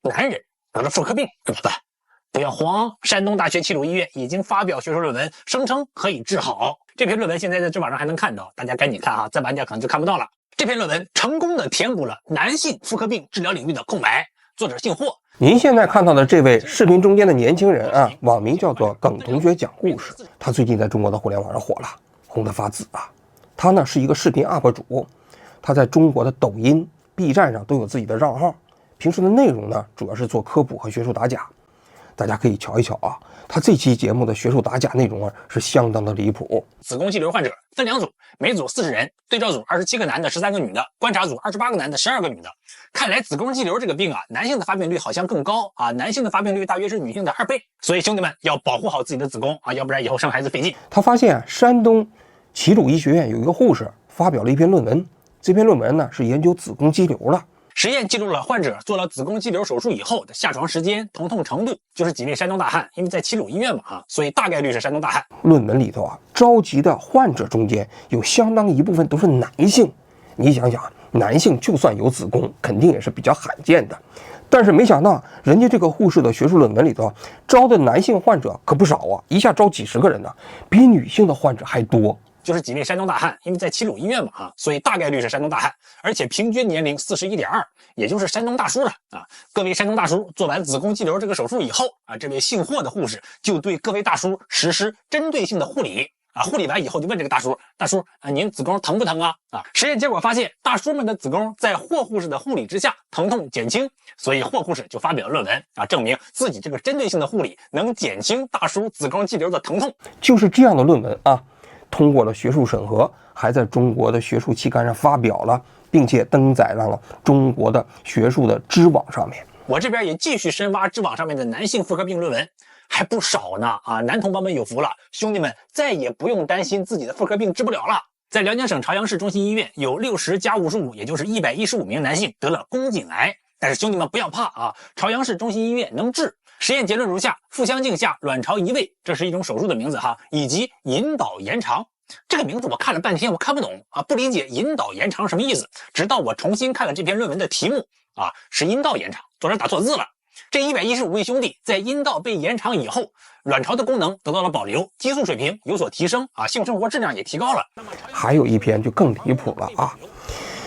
男人得了妇科病怎么办？不要慌，山东大学齐鲁医院已经发表学术论文，声称可以治好。这篇论文现在在知网上还能看到，大家赶紧看啊，再晚点可能就看不到了。这篇论文成功的填补了男性妇科病治疗领域的空白，作者姓霍。您现在看到的这位视频中间的年轻人啊，网名叫做耿同学讲故事。他最近在中国的互联网上火了，红得发紫啊。他呢是一个视频 UP 主，他在中国的抖音、B 站上都有自己的账号。平时的内容呢，主要是做科普和学术打假。大家可以瞧一瞧啊，他这期节目的学术打假内容啊是相当的离谱。子宫肌瘤患者分两组，每组40人，对照组27个男的13个女的，观察组28个男的12个女的。看来子宫肌瘤这个病啊，男性的发病率好像更高啊，男性的发病率大约是女性的2倍。所以兄弟们要保护好自己的子宫啊，要不然以后生孩子费劲。他发现山东齐鲁医学院有一个护士发表了一篇论文，这篇论文呢是研究子宫肌瘤的。实验记录了患者做了子宫肌瘤手术以后的下床时间、疼痛程度，就是几位山东大汉，因为在齐鲁医院嘛啊，所以大概率是山东大汉。论文里头啊，召集的患者中间有相当一部分都是男性。你想想，男性就算有子宫，肯定也是比较罕见的。但是没想到，人家这个护士的学术论文里头招的男性患者可不少啊，一下招几十个人呢，比女性的患者还多。就是几位山东大汉，因为在齐鲁医院嘛啊，所以大概率是山东大汉，而且平均年龄41.2，也就是山东大叔了啊。各位山东大叔做完子宫肌瘤这个手术以后啊，这位姓霍的护士就对各位大叔实施针对性的护理啊。护理完以后就问这个大叔啊，您子宫疼不疼啊？实验结果发现，大叔们的子宫在霍护士的护理之下疼痛减轻，所以霍护士就发表了论文啊，证明自己这个针对性的护理能减轻大叔子宫肌瘤的疼痛。就是这样的论文啊，通过了学术审核，还在中国的学术期刊上发表了，并且登载到了中国的学术的知网上面。我这边也继续深挖知网上面的男性妇科病论文，还不少呢啊！男同胞们有福了，兄弟们再也不用担心自己的妇科病治不了了。在辽宁省朝阳市中心医院有60+55，也就是115名男性得了宫颈癌，但是兄弟们不要怕啊，朝阳市中心医院能治。实验结论如下：腹腔镜下卵巢移位，这是一种手术的名字哈，以及引导延长。这个名字我看了半天，我看不懂啊，不理解引导延长什么意思。直到我重新看了这篇论文的题目啊，是阴道延长，作者打错字了。这115位兄弟在阴道被延长以后，卵巢的功能得到了保留，激素水平有所提升啊，性生活质量也提高了。还有一篇就更离谱了啊，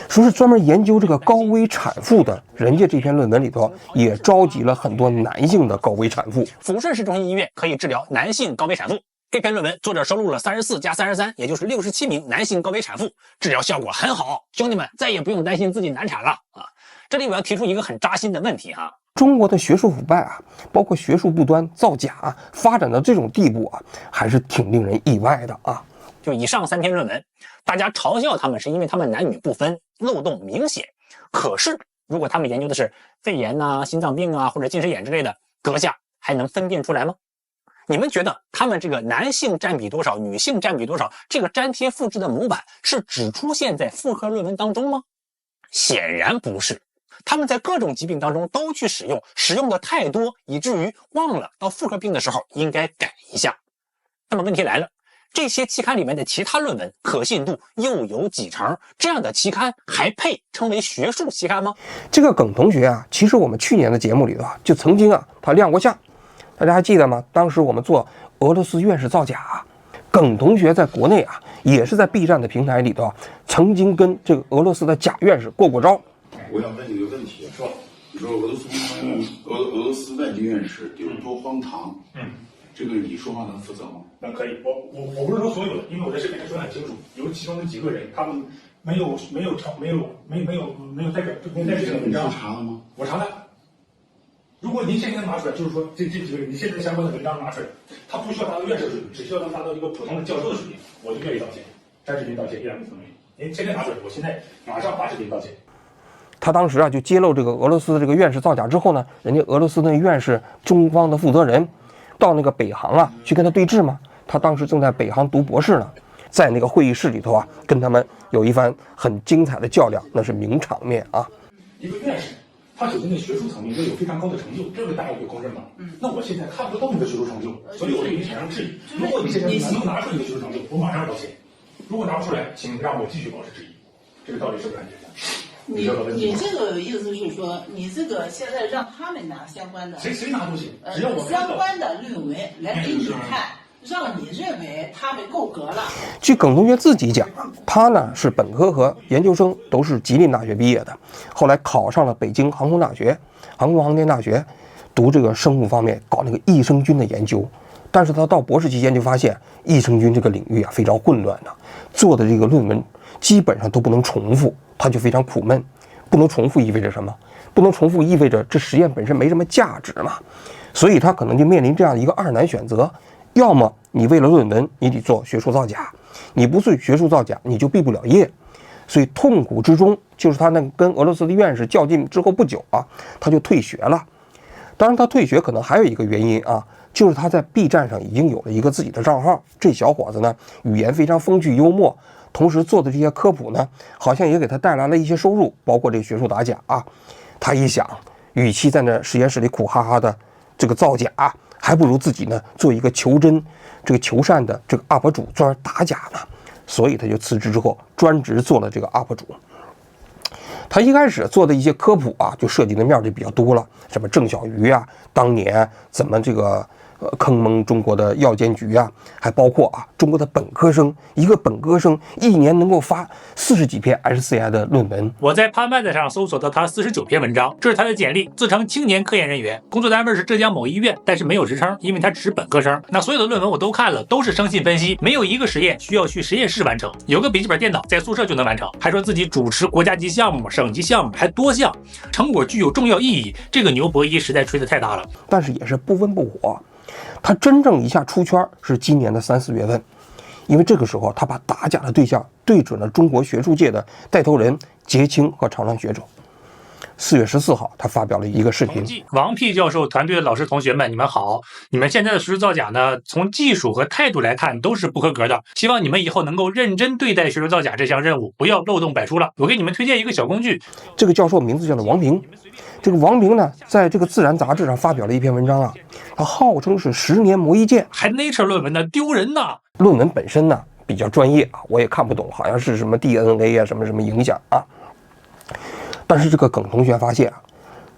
说是专门研究这个高危产妇的，人家这篇论文里头也召集了很多男性的高危产妇。抚顺市中心医院可以治疗男性高危产妇。这篇论文作者收录了34+33，也就是67名男性高危产妇，治疗效果很好，兄弟们再也不用担心自己难产了啊！这里我要提出一个很扎心的问题哈，中国的学术腐败啊，包括学术不端、造假发展到这种地步啊，还是挺令人意外的啊。就以上3篇论文，大家嘲笑他们是因为他们男女不分，漏洞明显。可是如果他们研究的是肺炎啊、心脏病啊或者近视眼之类的，阁下还能分辨出来吗？你们觉得他们这个男性占比多少，女性占比多少，这个粘贴复制的模板是只出现在妇科论文当中吗？显然不是，他们在各种疾病当中都去使用的太多，以至于忘了到妇科病的时候应该改一下。那么问题来了，这些期刊里面的其他论文可信度又有几成？这样的期刊还配称为学术期刊吗？这个耿同学啊，其实我们去年的节目里头啊，就曾经啊他亮过相。大家还记得吗？当时我们做俄罗斯院士造假，耿同学在国内啊，也是在 B 站的平台里头啊，曾经跟这个俄罗斯的假院士过招。我要问你个问题，说你说俄罗斯外籍院士有多荒唐？这个你说话能负责吗？那可以，我不是说所有的，因为我在视频上说得很清楚，有其中的几个人，他们没有代表这个文章。你查了吗？我查了。如果您现在拿出来，就是说这几个人，你现在相关的文章拿出来，他不需要达到院士水平，只需要能达到一个普通的教授的水平，我就愿意道歉，摘视频道歉，依然没什么问题。您现在拿出来，我现在马上发视频道歉。他当时啊就揭露这个俄罗斯的这个院士造假之后呢，人家俄罗斯的院士中方的负责人到那个北航啊去跟他对峙嘛，他当时正在北航读博士呢，在那个会议室里头啊跟他们有一番很精彩的较量，那是名场面啊。一个院士。他首先在学术层面都有非常高的成就，这个大家会公认吗？那我现在看不到你的学术成就，所以我对你产生质疑。如果你现在能拿出你的学术成就，我马上道歉；如果拿不出来，请让我继续保持质疑。这个道理是不是很简单？你这个意思是说，你这个现在让他们拿相关的，谁拿都行，只要我相关的论文来给你看，让你认为他们够格了。据耿同学自己讲，他呢是本科和研究生都是吉林大学毕业的，后来考上了北京航空大学、航空航天大学，读这个生物方面，搞那个益生菌的研究。但是他到博士期间就发现益生菌这个领域啊非常混乱的，做的这个论文基本上都不能重复，他就非常苦闷。不能重复意味着什么？不能重复意味着这实验本身没什么价值嘛。所以他可能就面临这样一个二难选择：要么你为了论文你得做学术造假，你不做学术造假你就毕不了业。所以痛苦之中就是他那跟俄罗斯的院士较劲之后不久啊，他就退学了。当然他退学可能还有一个原因啊，就是他在 B 站上已经有了一个自己的账号。这小伙子呢，语言非常风趣幽默，同时做的这些科普呢，好像也给他带来了一些收入，包括这个学术打假啊。他一想，与其在那实验室里苦哈哈的这个造假，还不如自己呢做一个求真、这个求善的这个 UP 主，专门打假呢。所以他就辞职之后，专职做了这个 UP 主。他一开始做的一些科普啊，就涉及的面就比较多了，什么郑晓瑜啊，当年怎么这个坑蒙中国的药监局啊，还包括啊中国的本科生，一个本科生一年能够发40几篇 SCI 的论文。我在潘麦子上搜索到他49篇文章，这是他的简历，自称青年科研人员，工作单位是浙江某医院，但是没有职称，因为他只是本科生。那所有的论文我都看了，都是生信分析，没有一个实验需要去实验室完成，有个笔记本电脑在宿舍就能完成。还说自己主持国家级项目、省级项目，还多项，成果具有重要意义。这个牛博一实在吹得太大了，但是也是不温不火。他真正一下出圈是今年的3、4月份，因为这个时候他把打假的对象对准了中国学术界的带头人杰青和常常学者。4月14号，他发表了一个视频。王屁教授团队的老师同学们，你们好！你们现在的学术造假呢，从技术和态度来看都是不合格的。希望你们以后能够认真对待学术造假这项任务，不要漏洞百出了。我给你们推荐一个小工具。这个教授名字叫做王平。这个王平呢，在这个《自然》杂志上发表了一篇文章啊，他号称是10年磨一剑，还 Nature 论文呢，丢人呐！论文本身呢比较专业啊，我也看不懂，好像是什么 DNA 啊，什么什么影响啊。但是这个耿同学发现啊，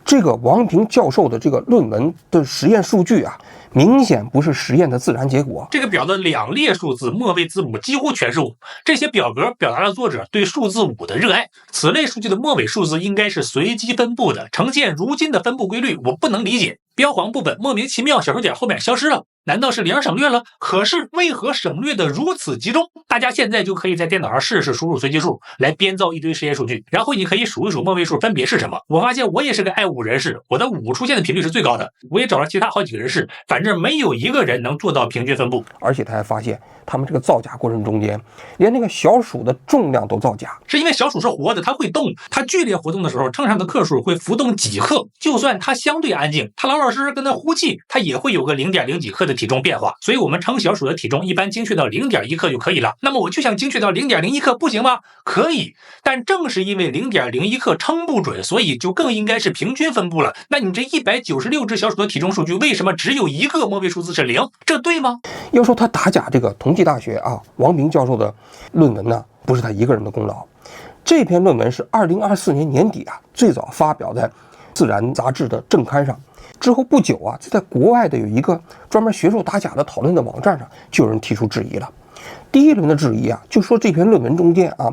这个王平教授的这个论文的实验数据啊，明显不是实验的自然结果。这个表的2列数字末位字母几乎全是5，这些表格表达了作者对数字5的热爱。此类数据的末尾数字应该是随机分布的，呈现如今的分布规律，我不能理解。标黄部分莫名其妙小数点后面消失了，难道是零省略了？可是为何省略的如此集中？大家现在就可以在电脑上试试输入随机数，来编造一堆实验数据，然后你可以数一数末位数分别是什么。我发现我也是个爱5人士，我的5出现的频率是最高的。我也找了其他好几个人士，反正没有一个人能做到平均分布。而且他还发现他们这个造假过程中间，连那个小鼠的重量都造假，是因为小鼠是活的，它会动，它剧烈活动的时候，秤上的克数会浮动几克。就算它相对安静，它老老实实跟它呼气，它也会有个0.0几克的体重变化。所以我们称小鼠的体重一般精确到0.1克就可以了。那么我就想精确到0.01克，不行吗？可以，但正是因为0.01克称不准，所以就更应该是平均分布了。那你这196只小鼠的体重数据，为什么只有一个末位数字是0？这对吗？要说他打假这个同济大学啊王平教授的论文呢，不是他一个人的功劳。这篇论文是2024年年底啊最早发表在《自然》杂志的正刊上。之后不久啊，就在国外的有一个专门学术打假的讨论的网站上，就有人提出质疑了。第一轮的质疑啊，就说这篇论文中间啊，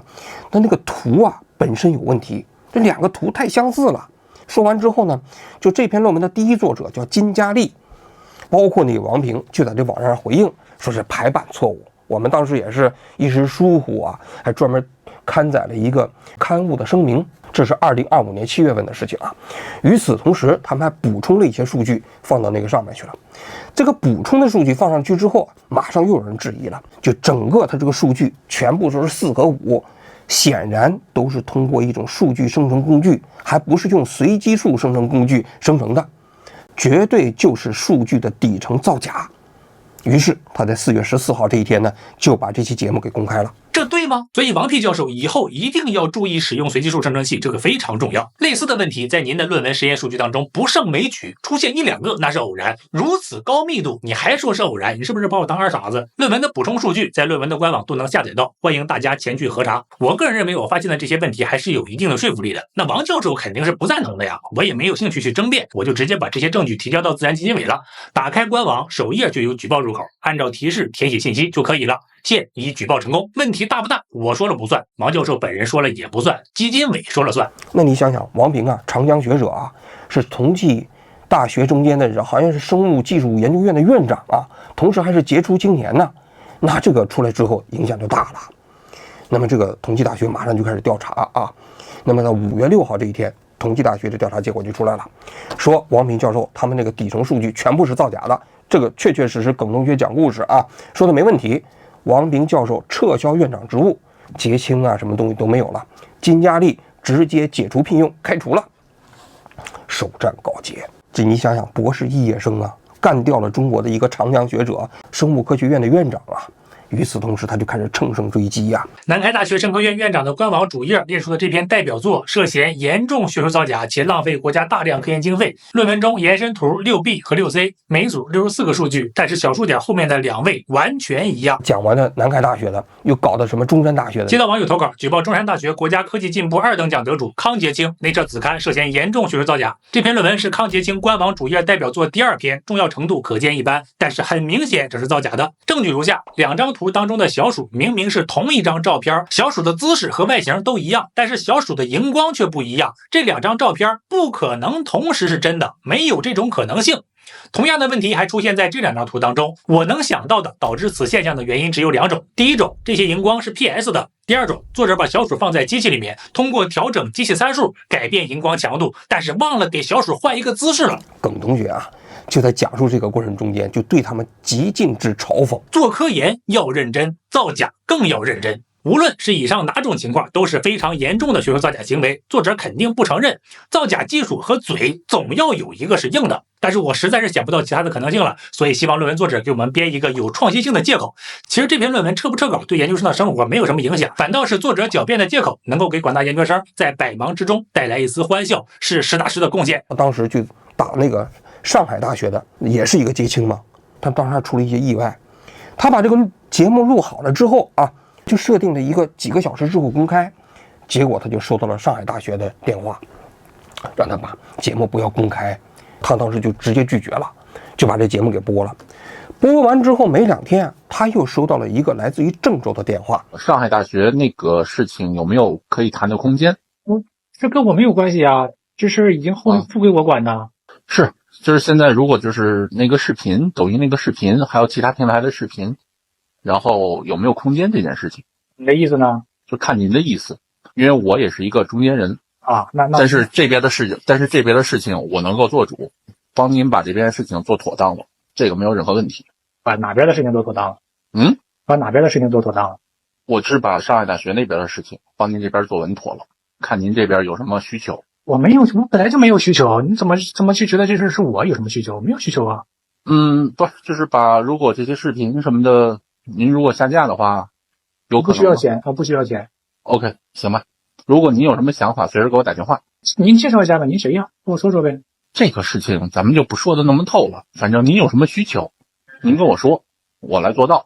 那个图啊本身有问题，这2个图太相似了。说完之后呢，就这篇论文的第一作者叫金佳丽，包括那个王平，就在这网站上回应，说是排版错误。我们当时也是一时疏忽啊，还专门刊载了一个刊物的声明。这是2025年7月份的事情啊。与此同时，他们还补充了一些数据放到那个上面去了。这个补充的数据放上去之后，马上又有人质疑了，就整个它这个数据全部都是4和5，显然都是通过一种数据生成工具，还不是用随机数生成工具生成的，绝对就是数据的底层造假。于是他在4月14号这一天呢，就把这期节目给公开了。这对吗？所以王屁教授以后一定要注意使用随机数生成器，这个非常重要。类似的问题在您的论文实验数据当中不胜枚举，出现1、2个那是偶然，如此高密度你还说是偶然，你是不是把我当二傻子？论文的补充数据在论文的官网都能下载到，欢迎大家前去核查。我个人认为我发现的这些问题还是有一定的说服力的。那王教授肯定是不赞同的呀，我也没有兴趣去争辩，我就直接把这些证据提交到自然基金委了。打开官网首页就有举报入口，按照提示填写信息就可以了。现已举报成功，问题大不大？我说了不算，王教授本人说了也不算，基金委说了算。那你想想，王平啊，长江学者啊，是同济大学中间的人，好像是生物技术研究院的院长啊，同时还是杰出青年呢。那这个出来之后影响就大了。那么这个同济大学马上就开始调查啊。那么到5月6号这一天，同济大学的调查结果就出来了，说王平教授他们那个底层数据全部是造假的，这个确确实实耿同学讲故事啊，说的没问题。王平教授撤销院长职务，结清啊，什么东西都没有了。金佳丽直接解除聘用，开除了。首战告捷，这你想想，博士肄业生啊，干掉了中国的一个长江学者，生物科学院的院长啊。与此同时，他就开始乘胜追击呀。南开大学生科院院长的官网主页列出的这篇代表作涉嫌严重学术造假且浪费国家大量科研经费。论文中延伸图 6B 和 6C 每组64个数据，但是小数点后面的2位完全一样。讲完了南开大学的，又搞的什么中山大学的。接到网友投稿，举报中山大学国家科技进步2等奖得主康杰清 Nature 子刊涉嫌严重学术造假。这篇论文是康杰清官网主页代表作第2篇，重要程度可见一斑，但是很明显这是造假的。证据如下：2张图当中的小鼠明明是同一张照片，小鼠的姿势和外形都一样，但是小鼠的荧光却不一样。这2张照片不可能同时是真的，没有这种可能性。同样的问题还出现在这2张图当中，我能想到的导致此现象的原因只有2种。第一种，这些荧光是 PS 的；第二种，作者把小鼠放在机器里面，通过调整机器参数改变荧光强度，但是忘了给小鼠换一个姿势了。耿同学啊，就在讲述这个过程中间，就对他们极尽之嘲讽。做科研要认真，造假更要认真。无论是以上哪种情况，都是非常严重的学术造假行为，作者肯定不承认。造假技术和嘴总要有一个是硬的，但是我实在是想不到其他的可能性了，所以希望论文作者给我们编一个有创新性的借口。其实这篇论文撤不撤稿对研究生的生活没有什么影响，反倒是作者狡辩的借口能够给广大研究生在百忙之中带来一丝欢笑，是实打实的贡献。当时就打那个上海大学的，也是一个结清嘛，他当时还出了一些意外。他把这个节目录好了之后啊，就设定了一个几个小时之后公开，结果他就收到了上海大学的电话，让他把节目不要公开。他当时就直接拒绝了，就把这节目给播了。播完之后没2天，他又收到了一个来自于郑州的电话。上海大学那个事情有没有可以谈的空间？这跟我没有关系啊，这事已经后付归我管的。是，就是现在如果就是那个视频，抖音那个视频，还有其他平台的视频，然后有没有空间这件事情？你的意思呢？就看您的意思，因为我也是一个中间人啊。但是这边的事情我能够做主，帮您把这边的事情做妥当了，这个没有任何问题。把哪边的事情都妥当了？把哪边的事情都妥当了？我是把上海大学那边的事情帮您这边做稳妥了，看您这边有什么需求。我没有什么，本来就没有需求，你怎么去觉得这事是我有什么需求？没有需求啊。不，就是如果这些视频什么的，您如果下架的话，有可能不需要钱啊，不需要钱。OK， 行吧。如果您有什么想法，随时给我打电话。您介绍一下吧，您谁呀？跟我说说呗。这个事情咱们就不说的那么透了，反正您有什么需求，您跟我说，我来做到，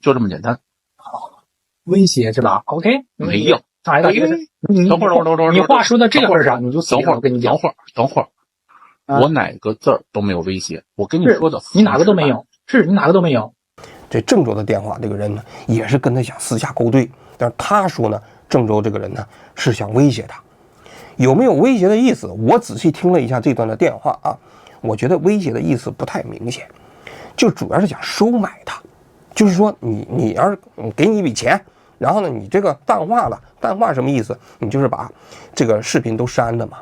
就这么简单。好，威胁是吧 ？OK， 没有。上海大学，等会儿，你话说到这个份上，你就等会儿，我跟你讲，等会儿，我哪个字儿都没有威胁，我跟你说的，你哪个都没有，你哪个都没有。这郑州的电话这个人呢，也是跟他想私下勾兑，但是他说呢，郑州这个人呢是想威胁他，有没有威胁的意思？我仔细听了一下这段的电话啊，我觉得威胁的意思不太明显，就主要是想收买他，就是说你要是给你一笔钱，然后呢你这个淡化了，淡化什么意思？你就是把这个视频都删了嘛。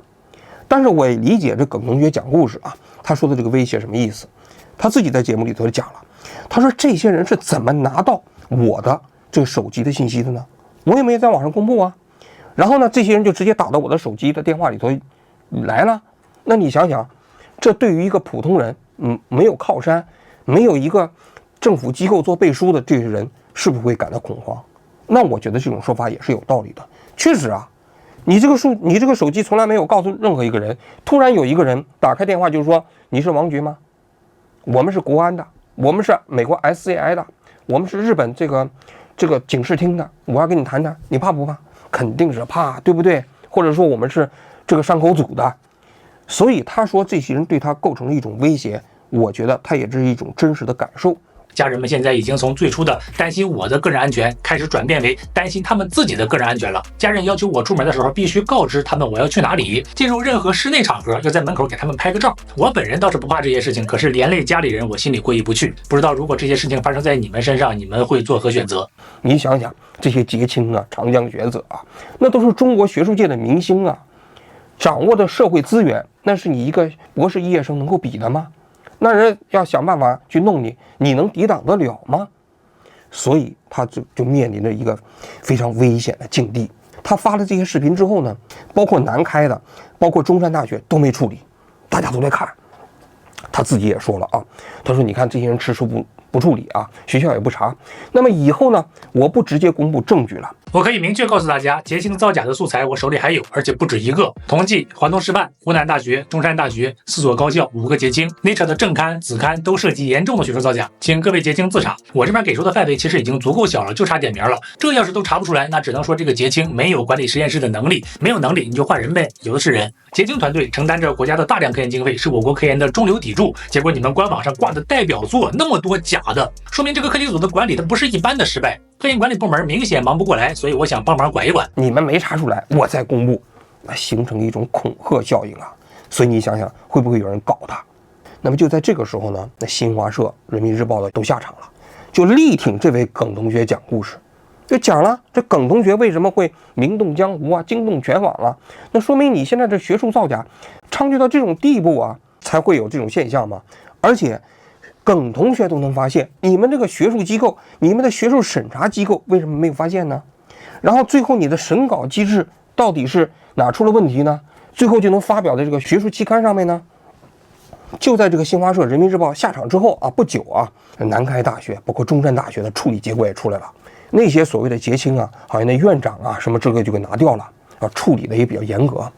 但是我也理解这耿同学讲故事啊，他说的这个威胁什么意思？他自己在节目里头讲了，他说这些人是怎么拿到我的这个手机的信息的呢？我也没在网上公布啊。然后呢，这些人就直接打到我的手机的电话里头来了。那你想想，这对于一个普通人，没有靠山，没有一个政府机构做背书的这些人，是不是会感到恐慌？那我觉得这种说法也是有道理的。确实啊，你这个手机从来没有告诉任何一个人，突然有一个人打开电话就是说你是王局吗？我们是国安的，我们是美国 SCI 的，我们是日本这个警视厅的，我要跟你谈谈，你怕不怕？肯定是怕，对不对？或者说我们是这个山口组的，所以他说这些人对他构成了一种威胁，我觉得他也是一种真实的感受。家人们现在已经从最初的担心我的个人安全，开始转变为担心他们自己的个人安全了。家人要求我出门的时候必须告知他们我要去哪里，进入任何室内场合要在门口给他们拍个照。我本人倒是不怕这些事情，可是连累家里人，我心里过意不去。不知道如果这些事情发生在你们身上，你们会作何选择？你想想，这些杰青啊、长江学者啊，那都是中国学术界的明星啊，掌握的社会资源，那是你一个博士毕业生能够比的吗？那人要想办法去弄你，你能抵挡得了吗？所以他就面临着一个非常危险的境地。他发了这些视频之后呢，包括南开的，包括中山大学都没处理，大家都在看。他自己也说了啊，他说你看这些人吃书不处理啊，学校也不查，那么以后呢，我不直接公布证据了。我可以明确告诉大家，捷星造假的素材我手里还有，而且不止一个。同济、华东师范、湖南大学、中山大学4所高校5个捷青 ，Nature 的正刊、子刊都涉及严重的学术造假，请各位捷青自查。我这边给出的范围其实已经足够小了，就差点名了。这要是都查不出来，那只能说这个捷青没有管理实验室的能力，没有能力你就换人呗，有的是人。捷青团队承担着国家的大量科研经费，是我国科研的中流砥柱，结果你们官网上挂的代表作那么多假的，说明这个课题组的管理它不是一般的失败。科研管理部门明显忙不过来，所以我想帮忙管一管。你们没查出来，我再公布，那形成一种恐吓效应啊！所以你想想，会不会有人搞他？那么就在这个时候呢，那新华社、人民日报的都下场了，就力挺这位耿同学讲故事，就讲了这耿同学为什么会名动江湖啊，惊动全网啊？那说明你现在这学术造假猖獗到这种地步啊，才会有这种现象嘛。而且耿同学都能发现，你们这个学术机构，你们的学术审查机构为什么没有发现呢？然后最后你的审稿机制到底是哪出了问题呢？最后就能发表在这个学术期刊上面呢？就在这个新华社、人民日报下场之后啊，不久啊，南开大学包括中山大学的处理结果也出来了，那些所谓的捷青啊，好像那院长啊什么这个就给拿掉了啊，处理的也比较严格。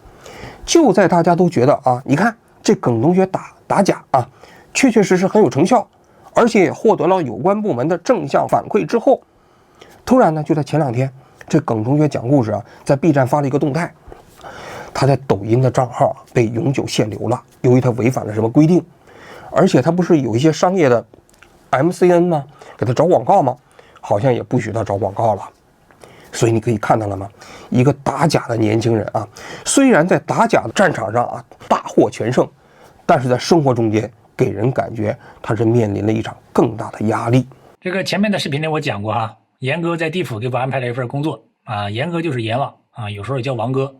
就在大家都觉得啊，你看这耿同学打假啊，确确实实很有成效，而且也获得了有关部门的正向反馈之后，突然呢，就在前2天，这耿同学讲故事啊，在 B 站发了一个动态，他在抖音的账号被永久限流了，由于他违反了什么规定，而且他不是有一些商业的 MCN 吗？给他找广告吗？好像也不许他找广告了。所以你可以看到了吗？一个打假的年轻人啊，虽然在打假的战场上啊大获全胜，但是在生活中间给人感觉他是面临了一场更大的压力。这个前面的视频里我讲过哈，严哥在地府给我安排了一份工作啊，严哥就是阎王啊，有时候也叫王哥。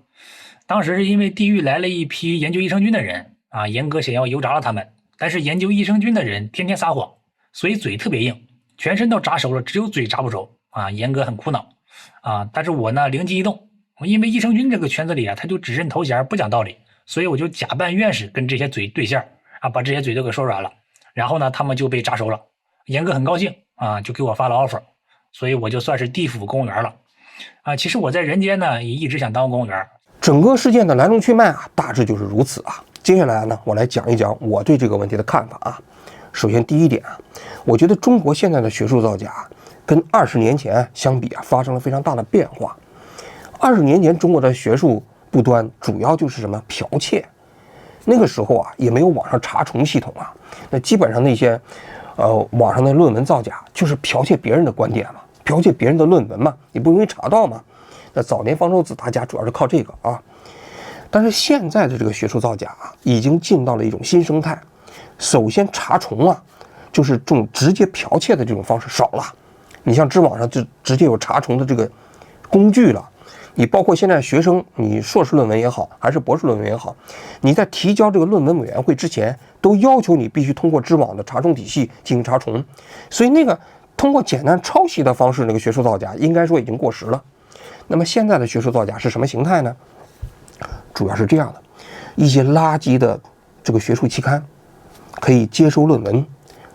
当时是因为地狱来了一批研究益生菌的人啊，严哥想要油炸了他们，但是研究益生菌的人天天撒谎，所以嘴特别硬，全身都炸熟了，只有嘴炸不熟啊，严哥很苦恼啊。但是我呢灵机一动，因为益生菌这个圈子里啊，他就只认头衔不讲道理，所以我就假扮院士跟这些嘴对线啊，把这些嘴都给说软了，然后呢他们就被炸熟了。严哥很高兴啊，就给我发了 offer， 所以我就算是地府公务员了啊。其实我在人间呢也一直想当公务员。整个事件的来龙去脉啊，大致就是如此啊。接下来呢，我来讲一讲我对这个问题的看法啊。首先第一点啊，我觉得中国现在的学术造假跟20年前相比啊，发生了非常大的变化。20年前中国的学术不端主要就是什么剽窃，那个时候啊也没有网上查重系统啊，那基本上那些网上的论文造假就是剽窃别人的观点嘛，剽窃别人的论文嘛，你不容易查到嘛。那早年方舟子大家主要是靠这个啊，但是现在的这个学术造假啊，已经进到了一种新生态。首先查重啊，就是这种直接剽窃的这种方式少了。你像知网上就直接有查重的这个工具了。你包括现在学生，你硕士论文也好，还是博士论文也好，你在提交这个论文委员会之前，都要求你必须通过知网的查重体系进行查重。所以那个通过简单抄袭的方式，那个学术造假应该说已经过时了。那么现在的学术造假是什么形态呢？主要是这样的，一些垃圾的这个学术期刊可以接收论文，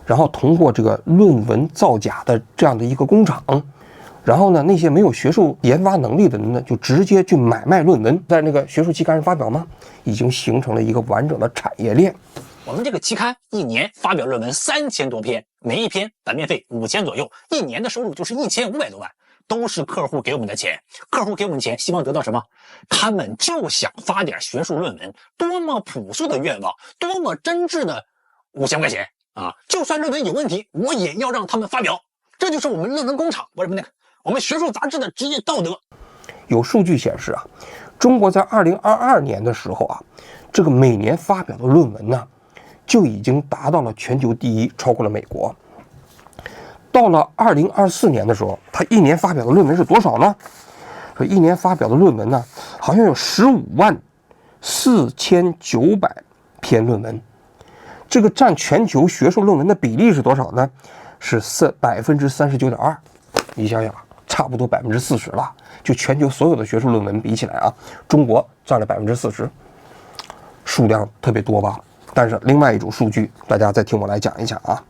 然后通过这个论文造假的这样的一个工厂，然后呢，那些没有学术研发能力的人呢，就直接去买卖论文，在那个学术期刊上发表吗？已经形成了一个完整的产业链。我们这个期刊一年发表论文3000多篇，每一篇版面费5000左右，一年的收入就是1500多万，都是客户给我们的钱。客户给我们钱，希望得到什么？他们就想发点学术论文，多么朴素的愿望，多么真挚的5000块钱啊！就算论文有问题，我也要让他们发表。这就是我们论文工厂，我们学术杂志的职业道德。有数据显示啊，中国在2022年的时候啊，这个每年发表的论文呢，就已经达到了全球第一，超过了美国。到了2024年的时候，他一年发表的论文是多少呢？说一年发表的论文呢，好像有154900篇论文。这个占全球学术论文的比例是多少呢？是39.2%。你想想，差不多40%了。就全球所有的学术论文比起来啊，中国占了40%，数量特别多吧？但是另外一种数据，大家再听我来讲一讲啊。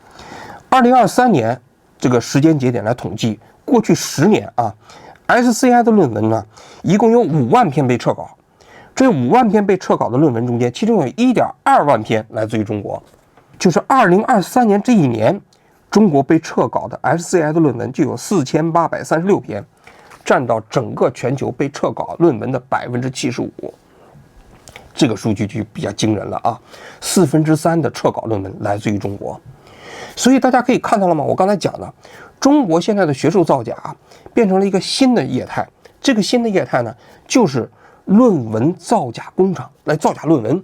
2023年这个时间节点来统计，过去10年啊 ，SCI 的论文呢，一共有5万篇被撤稿。这5万篇被撤稿的论文中间，其中有1.2万篇来自于中国。就是2023年这一年，中国被撤稿的 SCI 的论文就有4836篇，占到整个全球被撤稿论文的75%。这个数据就比较惊人了啊！3/4的撤稿论文来自于中国。所以大家可以看到了吗？我刚才讲的，中国现在的学术造假变成了一个新的业态。这个新的业态呢，就是论文造假工厂来造假论文，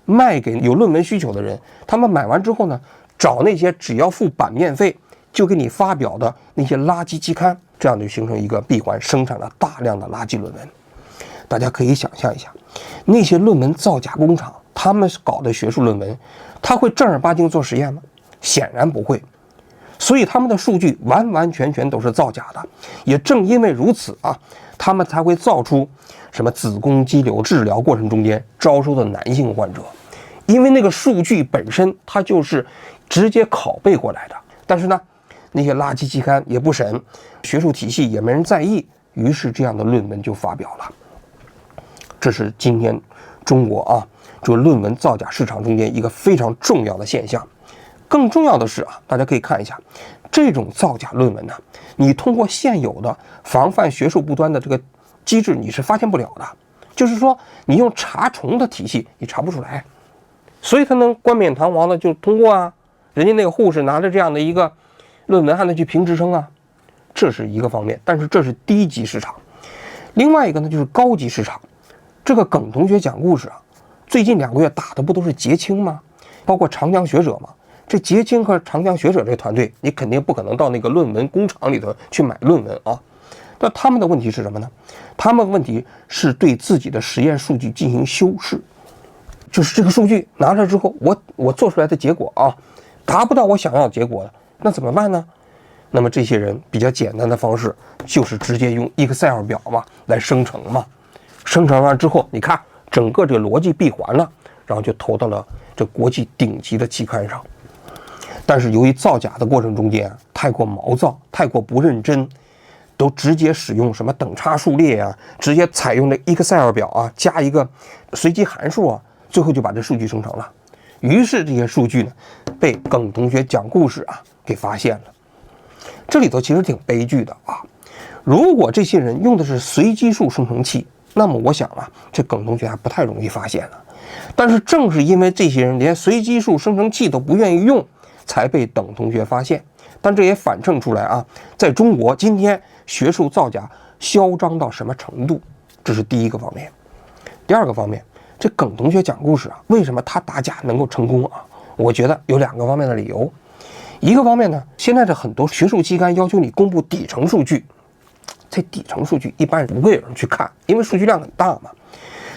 卖给有论文需求的人。他们买完之后呢，找那些只要付版面费就给你发表的那些垃圾期刊，这样就形成一个闭环，生产了大量的垃圾论文。大家可以想象一下，那些论文造假工厂，他们搞的学术论文，他会正儿八经做实验吗？显然不会。所以他们的数据完完全全都是造假的。也正因为如此啊，他们才会造出什么子宫肌瘤治疗过程中间招收的男性患者，因为那个数据本身它就是直接拷贝过来的。但是呢，那些垃圾期刊也不审，学术体系也没人在意，于是这样的论文就发表了。这是今天中国啊这个论文造假市场中间一个非常重要的现象。更重要的是啊，大家可以看一下这种造假论文呢，你通过现有的防范学术不端的这个机制你是发现不了的，就是说你用查重的体系你查不出来，所以他能冠冕堂皇的就通过啊，人家那个护士拿着这样的一个论文还能去评职称啊，这是一个方面。但是这是低级市场。另外一个呢，就是高级市场。这个耿同学讲故事啊，最近2个月打的不都是捷青吗？包括长江学者嘛。这捷青和长江学者这个团队，你肯定不可能到那个论文工厂里头去买论文啊。那他们的问题是什么呢？他们的问题是对自己的实验数据进行修饰，就是这个数据拿来之后，我做出来的结果啊，达不到我想要的结果了，那怎么办呢？那么这些人比较简单的方式就是直接用 Excel 表嘛来生成嘛。生成完之后，你看整个这个逻辑闭环了，然后就投到了这国际顶级的期刊上。但是由于造假的过程中间太过毛躁，太过不认真，都直接使用什么等差数列啊，直接采用这 Excel 表啊，加一个随机函数啊，最后就把这数据生成了。于是这些数据呢，被耿同学讲故事啊给发现了。这里头其实挺悲剧的啊。如果这些人用的是随机数生成器，那么我想啊，这耿同学还不太容易发现了。但是正是因为这些人连随机数生成器都不愿意用，才被耿同学发现。但这也反衬出来啊，在中国今天学术造假嚣张到什么程度，这是第一个方面。第二个方面，这耿同学讲故事啊，为什么他打假能够成功啊？我觉得有2个方面的理由。一个方面呢，现在的很多学术期刊要求你公布底层数据，这底层数据一般不会有人去看，因为数据量很大嘛。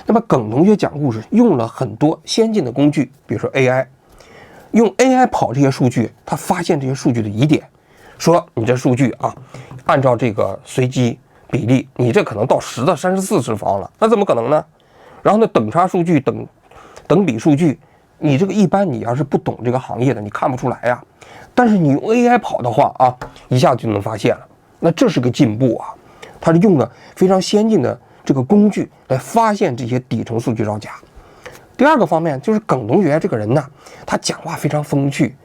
那么耿同学讲故事用了很多先进的工具，比如说 AI， 用 AI 跑这些数据，他发现这些数据的疑点，说你这数据啊，按照这个随机比例，你这可能到10的34次方了，那怎么可能呢？然后呢，等差数据、等比数据，你这个一般你要是不懂这个行业的，你看不出来呀。但是你用 AI 跑的话啊，一下就能发现了。那这是个进步啊，他是用了非常先进的这个工具来发现这些底层数据造假。第二个方面就是耿同学这个人呢，他讲话非常风趣，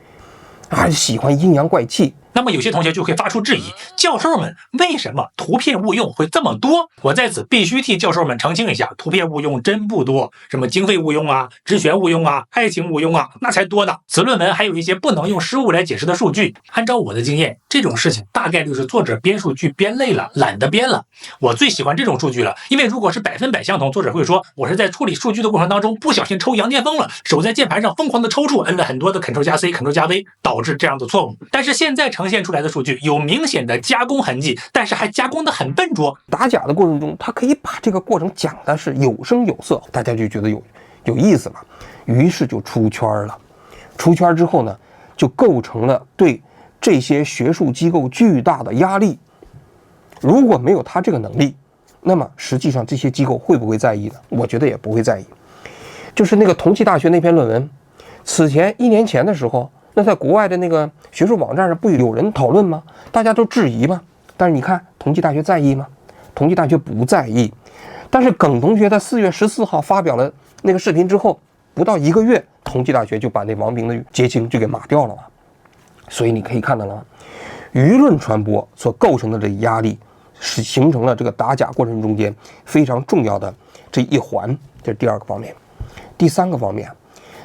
喜欢阴阳怪气。那么有些同学就会发出质疑，教授们为什么图片误用会这么多？我在此必须替教授们澄清一下，图片误用真不多，什么经费误用啊、职权误用啊、爱情误用啊，那才多呢。此论文还有一些不能用失误来解释的数据，按照我的经验，这种事情大概率是作者编数据编累了，懒得编了。我最喜欢这种数据了，因为如果是100%相同，作者会说我是在处理数据的过程当中不小心抽羊癫疯了，手在键盘上疯狂的抽搐，摁了很多的 Ctrl+C、Ctrl+V， 导致这样的错误。但是现在呈现出来的数据有明显的加工痕迹，但是还加工的很笨拙。打假的过程中，他可以把这个过程讲的是有声有色，大家就觉得有意思嘛，于是就出圈了。出圈之后呢，就构成了对这些学术机构巨大的压力。如果没有他这个能力，那么实际上这些机构会不会在意呢？我觉得也不会在意。就是那个同济大学那篇论文，此前1年前的时候，那在国外的那个学术网站上不有人讨论吗？大家都质疑吗？但是你看同济大学在意吗？同济大学不在意。但是耿同学在4月14号发表了那个视频之后，不到1个月，同济大学就把那王明的结晶就给码掉了嘛。所以你可以看到了，舆论传播所构成的这压力，是形成了这个打假过程中间非常重要的这一环。这是第二个方面。第三个方面，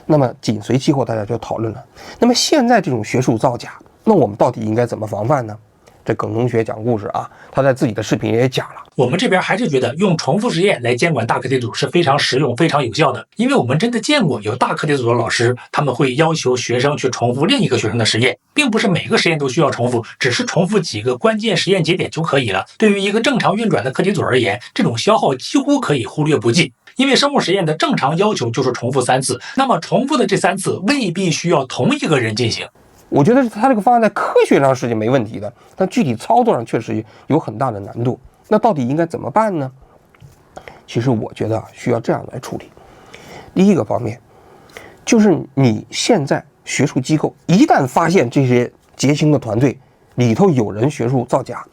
那么紧随其后大家就讨论了，那么现在这种学术造假，那我们到底应该怎么防范呢？这耿同学讲故事啊，他在自己的视频也讲了。我们这边还是觉得用重复实验来监管大课题组是非常实用、非常有效的，因为我们真的见过有大课题组的老师，他们会要求学生去重复另一个学生的实验，并不是每个实验都需要重复，只是重复几个关键实验节点就可以了。对于一个正常运转的课题组而言，这种消耗几乎可以忽略不计。因为生物实验的正常要求就是重复3次，那么重复的这3次未必需要同一个人进行。我觉得他这个方案在科学上是没问题的，但具体操作上确实有很大的难度。那到底应该怎么办呢？其实我觉得需要这样来处理。第一个方面，就是你现在学术机构一旦发现这些结晶的团队里头有人学术造假，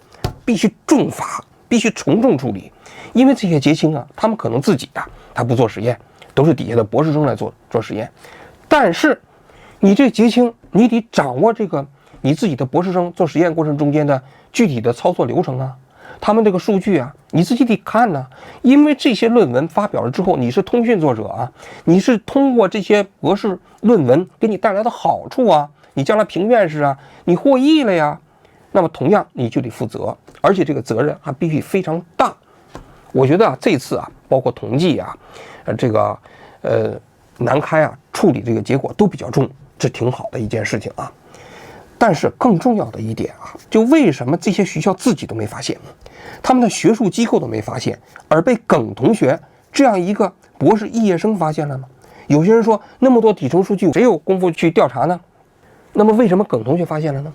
必须重罚，必须从重处理。因为这些结晶啊，他们可能自己他不做实验，都是底下的博士生来做实验。但是你这结晶，你得掌握这个你自己的博士生做实验过程中间的具体的操作流程啊，他们这个数据啊，你自己得看呢。因为这些论文发表了之后，你是通讯作者啊，你是通过这些博士论文给你带来的好处啊，你将来评院士啊，你获益了呀，那么同样你就得负责，而且这个责任还必须非常大。我觉得这次包括同济南开处理这个结果都比较重，这挺好的一件事情啊。但是更重要的一点就为什么这些学校自己都没发现，他们的学术机构都没发现，而被耿同学这样一个博士肄业生发现了呢？有些人说，那么多底层数据，谁有功夫去调查呢？那么为什么耿同学发现了呢？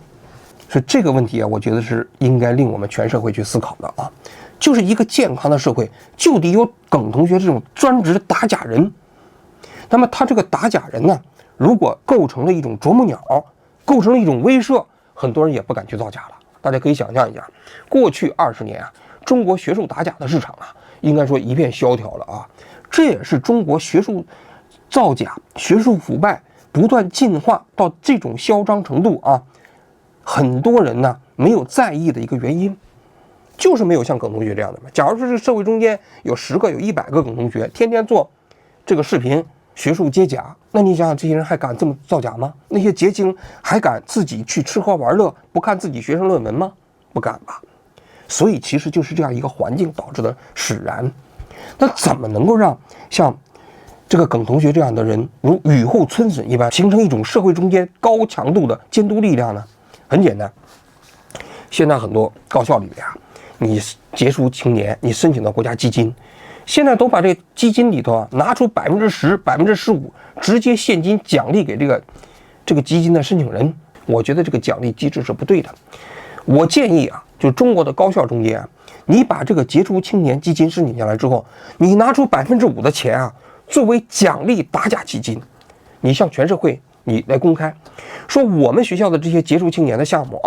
所以这个问题我觉得是应该令我们全社会去思考的啊。就是一个健康的社会，就得有耿同学这种专职打假人。那么他这个打假人呢，如果构成了一种啄木鸟，构成了一种威慑，很多人也不敢去造假了。大家可以想象一下，过去20年中国学术打假的市场应该说一片萧条了啊。这也是中国学术造假、学术腐败不断进化到这种嚣张程度很多人没有在意的一个原因。就是没有像耿同学这样的嘛。假如说这个社会中间有10个、有100个耿同学，天天做这个视频学术揭假，那你想想这些人还敢这么造假吗？那些结晶还敢自己去吃喝玩乐，不看自己学生论文吗？不敢吧。所以其实就是这样一个环境导致的使然。那怎么能够让像这个耿同学这样的人如雨后春笋一般，形成一种社会中间高强度的监督力量呢？很简单，现在很多高校里面你杰出青年，你申请到国家基金，现在都把这基金里头拿出10%、15%直接现金奖励给这个基金的申请人。我觉得这个奖励机制是不对的。我建议就中国的高校中间你把这个杰出青年基金申请下来之后，你拿出5%的钱作为奖励打假基金，你向全社会你来公开，说我们学校的这些杰出青年的项目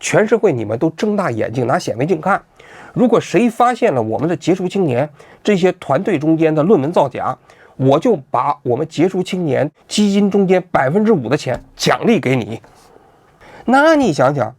全社会你们都睁大眼睛拿显微镜看，如果谁发现了我们的杰出青年这些团队中间的论文造假，我就把我们杰出青年基金中间5%的钱奖励给你。那你想想，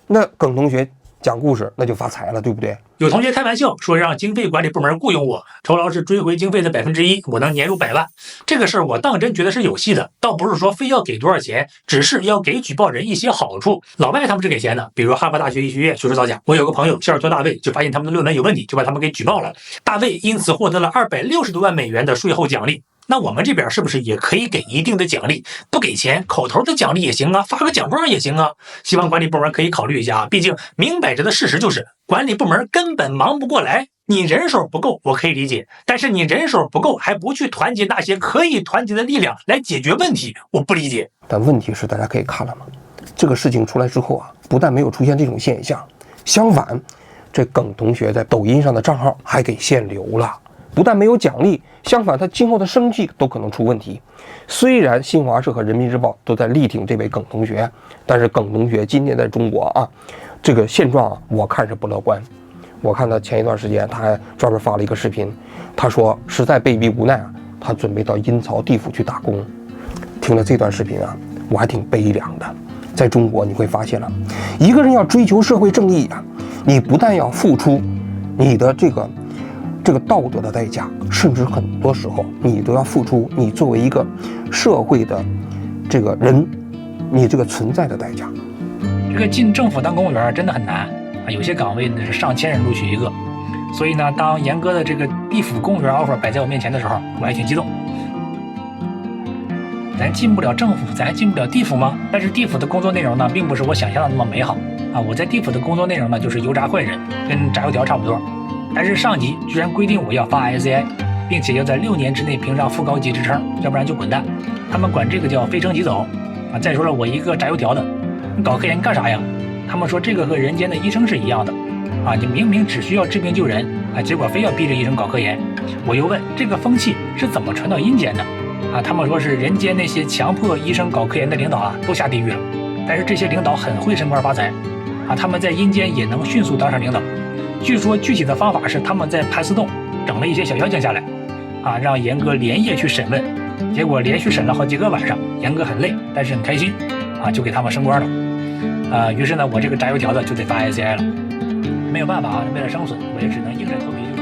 那耿同学讲故事那就发财了，对不对？有同学开玩笑说让经费管理部门雇佣我，酬劳是追回经费的1%，我能年入100万。这个事儿我当真觉得是有戏的，倒不是说非要给多少钱，只是要给举报人一些好处。老外他们是给钱的，比如哈佛大学医学院学术造假，我有个朋友谢尔托大卫就发现他们的论文有问题，就把他们给举报了，大卫因此获得了260多万美元的税后奖励。那我们这边是不是也可以给一定的奖励？不给钱，口头的奖励也行啊，发个奖状也行啊。希望管理部门可以考虑一下啊，毕竟明摆着的事实就是管理部门根本忙不过来。你人手不够，我可以理解，但是你人手不够还不去团结那些可以团结的力量来解决问题，我不理解。但问题是大家可以看了吗？这个事情出来之后啊，不但没有出现这种现象，相反，这耿同学在抖音上的账号还给限流了。不但没有奖励，相反他今后的生计都可能出问题。虽然新华社和人民日报都在力挺这位耿同学，但是耿同学今天在中国啊，这个现状啊，我看是不乐观。我看他前一段时间他还专门发了一个视频，他说实在被逼无奈啊，他准备到阴曹地府去打工。听了这段视频啊，我还挺悲凉的。在中国你会发现了，一个人要追求社会正义啊，你不但要付出你的这个道德的代价，甚至很多时候你都要付出你作为一个社会的这个人，你这个存在的代价。这个进政府当公务员真的很难啊，有些岗位呢是上千人录取一个，所以呢，当严哥的这个地府公务员 offer 摆在我面前的时候，我还挺激动。咱进不了政府，咱还进不了地府吗？但是地府的工作内容呢，并不是我想象的那么美好啊。我在地府的工作内容呢，就是油炸坏人，跟炸油条差不多。但是上级居然规定我要发 SCI， 并且要在6年之内评上副高级职称，要不然就滚蛋。他们管这个叫非升即走啊。再说了，我一个炸油条的，你搞科研干啥呀？他们说这个和人间的医生是一样的啊，你明明只需要治病救人啊，结果非要逼着医生搞科研。我又问这个风气是怎么传到阴间的啊？他们说是人间那些强迫医生搞科研的领导啊，都下地狱了。但是这些领导很会升官发财啊，他们在阴间也能迅速当上领导。据说具体的方法是他们在盘丝洞整了一些小妖精下来啊，让严哥连夜去审问，结果连续审了好几个晚上，严哥很累，但是很开心啊，就给他们升官了。于是呢，我这个炸油条的就得发 SCI 了，没有办法啊，为了生存，我也只能硬着头皮就